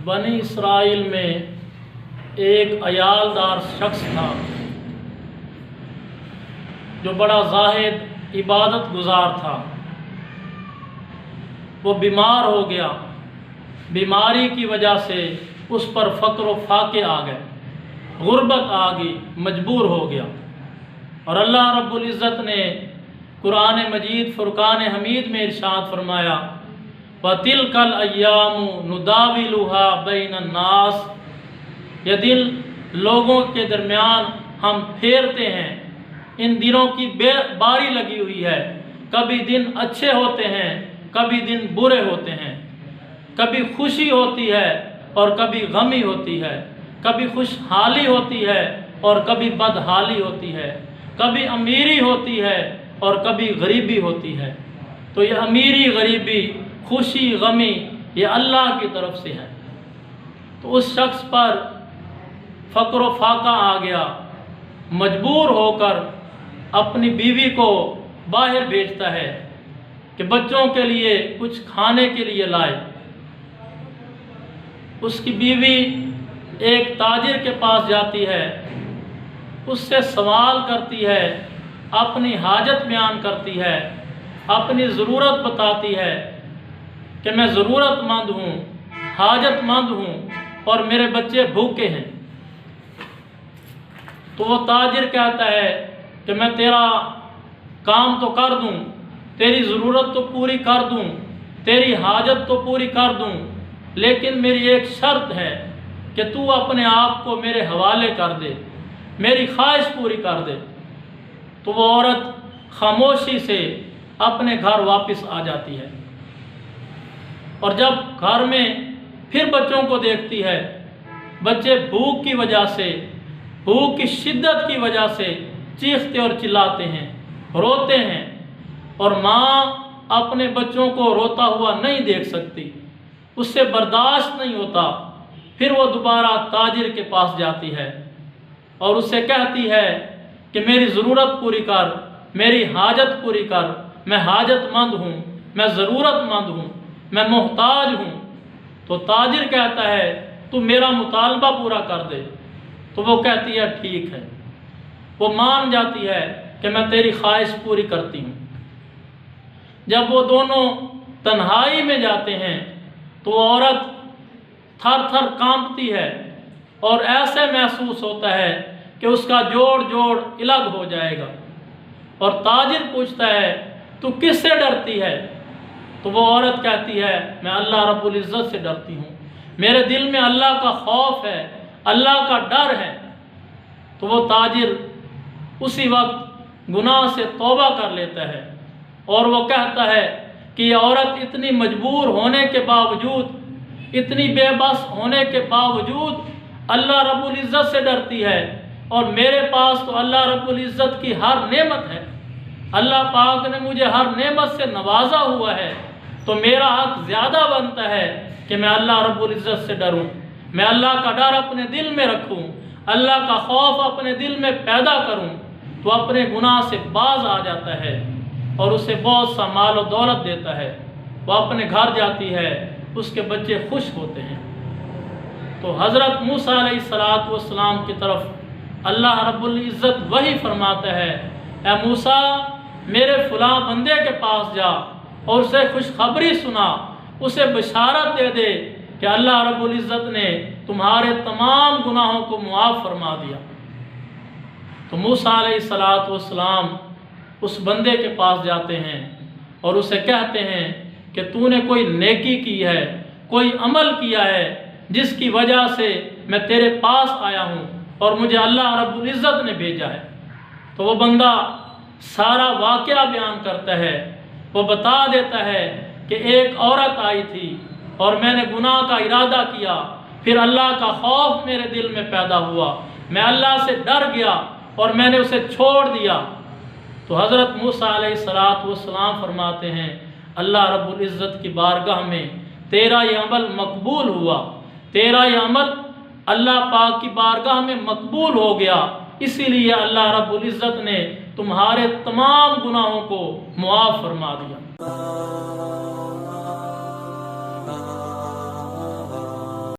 بنی اسرائیل میں ایک عیالدار شخص تھا جو بڑا زاہد عبادت گزار تھا۔ وہ بیمار ہو گیا، بیماری کی وجہ سے اس پر فقر و فاقے آ گئے، غربت آ گئی، مجبور ہو گیا۔ اور اللہ رب العزت نے قرآن مجید فرقان حمید میں ارشاد فرمایا وَتِلْكَ الْأَيَّامُ نُدَاوِلُهَا بَيْنَ النَّاسِ، یہ دن لوگوں کے درمیان ہم پھیرتے ہیں۔ ان دنوں کی باری لگی ہوئی ہے، کبھی دن اچھے ہوتے ہیں، کبھی دن برے ہوتے ہیں، کبھی خوشی ہوتی ہے اور کبھی غمی ہوتی ہے، کبھی خوشحالی ہوتی ہے اور کبھی بدحالی ہوتی ہے، کبھی امیری ہوتی ہے اور کبھی غریبی ہوتی ہے۔ تو یہ امیری، غریبی، خوشی، غمی یہ اللہ کی طرف سے ہے۔ تو اس شخص پر فقر و فاقہ آ گیا، مجبور ہو کر اپنی بیوی کو باہر بھیجتا ہے کہ بچوں کے لیے کچھ کھانے کے لیے لائے۔ اس کی بیوی ایک تاجر کے پاس جاتی ہے، اس سے سوال کرتی ہے، اپنی حاجت بیان کرتی ہے، اپنی ضرورت بتاتی ہے کہ میں ضرورت مند ہوں، حاجت مند ہوں اور میرے بچے بھوکے ہیں۔ تو وہ تاجر کہتا ہے کہ میں تیرا کام تو کر دوں، تیری ضرورت تو پوری کر دوں، تیری حاجت تو پوری کر دوں، لیکن میری ایک شرط ہے کہ تو اپنے آپ کو میرے حوالے کر دے، میری خواہش پوری کر دے۔ تو وہ عورت خاموشی سے اپنے گھر واپس آ جاتی ہے، اور جب گھر میں پھر بچوں کو دیکھتی ہے، بچے بھوک کی وجہ سے، بھوک کی شدت کی وجہ سے چیختے اور چلاتے ہیں، روتے ہیں، اور ماں اپنے بچوں کو روتا ہوا نہیں دیکھ سکتی، اس سے برداشت نہیں ہوتا۔ پھر وہ دوبارہ تاجر کے پاس جاتی ہے اور اس سے کہتی ہے کہ میری ضرورت پوری کر، میری حاجت پوری کر، میں حاجت مند ہوں، میں ضرورت مند ہوں، میں محتاج ہوں۔ تو تاجر کہتا ہے تو میرا مطالبہ پورا کر دے۔ تو وہ کہتی ہے ٹھیک ہے، وہ مان جاتی ہے کہ میں تیری خواہش پوری کرتی ہوں۔ جب وہ دونوں تنہائی میں جاتے ہیں تو وہ عورت تھر تھر کانپتی ہے اور ایسے محسوس ہوتا ہے کہ اس کا جوڑ جوڑ الگ ہو جائے گا۔ اور تاجر پوچھتا ہے تو کس سے ڈرتی ہے؟ تو وہ عورت کہتی ہے میں اللہ رب العزت سے ڈرتی ہوں، میرے دل میں اللہ کا خوف ہے، اللہ کا ڈر ہے۔ تو وہ تاجر اسی وقت گناہ سے توبہ کر لیتا ہے اور وہ کہتا ہے کہ یہ عورت اتنی مجبور ہونے کے باوجود، اتنی بے بس ہونے کے باوجود اللہ رب العزت سے ڈرتی ہے، اور میرے پاس تو اللہ رب العزت کی ہر نعمت ہے، اللہ پاک نے مجھے ہر نعمت سے نوازا ہوا ہے، تو میرا حق زیادہ بنتا ہے کہ میں اللہ رب العزت سے ڈروں، میں اللہ کا ڈر اپنے دل میں رکھوں، اللہ کا خوف اپنے دل میں پیدا کروں۔ تو اپنے گناہ سے باز آ جاتا ہے اور اسے بہت سا مال و دولت دیتا ہے، وہ اپنے گھر جاتی ہے، اس کے بچے خوش ہوتے ہیں۔ تو حضرت موسیٰ علیہ السلام کی طرف اللہ رب العزت وحی فرماتا ہے اے موسیٰ میرے فلاں بندے کے پاس جا اور اسے خوشخبری سنا، اسے بشارت دے دے کہ اللہ رب العزت نے تمہارے تمام گناہوں کو معاف فرما دیا۔ تو موسیٰ علیہ السلام اس بندے کے پاس جاتے ہیں اور اسے کہتے ہیں کہ تو نے کوئی نیکی کی ہے، کوئی عمل کیا ہے جس کی وجہ سے میں تیرے پاس آیا ہوں اور مجھے اللہ رب العزت نے بھیجا ہے۔ تو وہ بندہ سارا واقعہ بیان کرتا ہے، وہ بتا دیتا ہے کہ ایک عورت آئی تھی اور میں نے گناہ کا ارادہ کیا، پھر اللہ کا خوف میرے دل میں پیدا ہوا، میں اللہ سے ڈر گیا اور میں نے اسے چھوڑ دیا۔ تو حضرت موسیٰ علیہ السلام فرماتے ہیں اللہ رب العزت کی بارگاہ میں تیرا یہ عمل مقبول ہوا، تیرا یہ عمل اللہ پاک کی بارگاہ میں مقبول ہو گیا، اسی لیے اللہ رب العزت نے تمہارے تمام گناہوں کو معاف فرما دیا۔